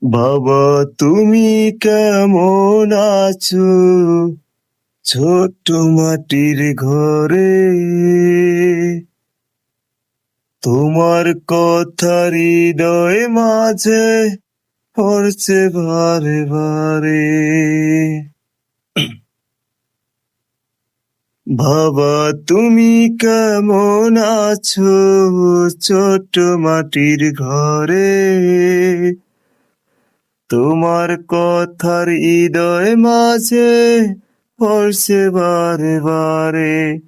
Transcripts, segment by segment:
বাবা তুমি কেমন আছো ছোট্ট মাটির ঘরে? তোমার কথা হৃদয় মাঝে পড়ছে বারে বারে। বাবা তুমি কেমন আছো ছোট্ট মাটির ঘরে? তোমার কথার হৃদয় মাঝে পড়ছে বারে বারে।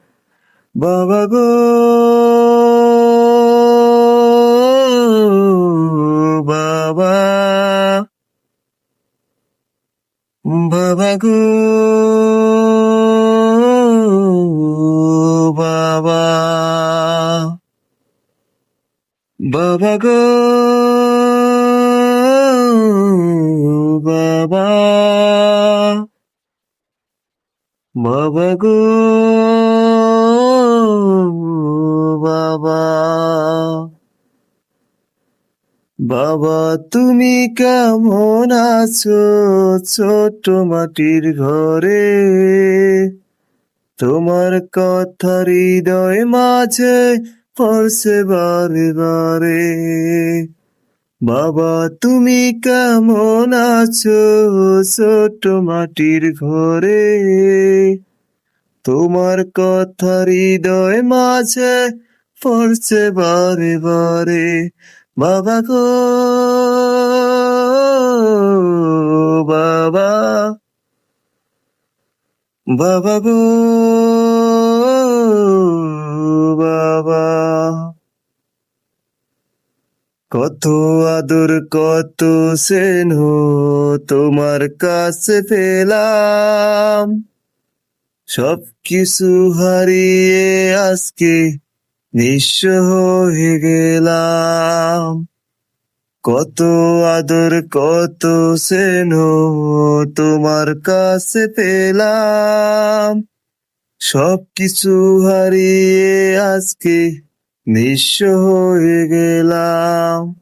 বাবা গো, বাবা, বাবা গো, বাবা, বাবা গো, বাবা, বাবা গো, বাবা। বাবা তুমি কেমন আছো ছোট্ট মাটির ঘরে? তোমার কথা হৃদয় মাঝে পড়ছে বারে বারে। বাবা তুমি কেমন আছো ছোট্ট মাটির ঘরে? তোমার কথা হৃদয় মাঝে পড়ছে বারে বারে। বাবা গো, বাবা, বাবা গো, বাবা। কত আদর কত স্নেহ তোমার কাছে পেলাম, সব কিছু হারিয়ে আজকে নিঃস্ব হয়ে গেলাম। কত আদর কত স্নেহ তোমার কাছে পেলাম, সব কিছু হারিয়ে আজকে নিঃস্ব হয়ে গেলাম।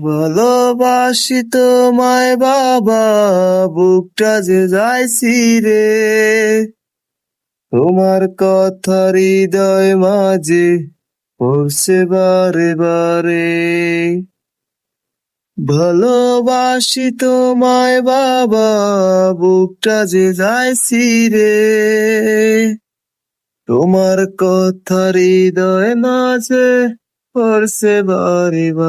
ভালোবাসি তোমায় বাবা, বুকটা যে যাইছি রে। তোমার কথা হৃদয় মাঝে পড়ছে বারে বারে। ভালোবাসি তোমায় বাবা, বুকটা যে যাইছি রে। তোমার কথা হৃদয় মাঝে পড়ছে বারে বারে।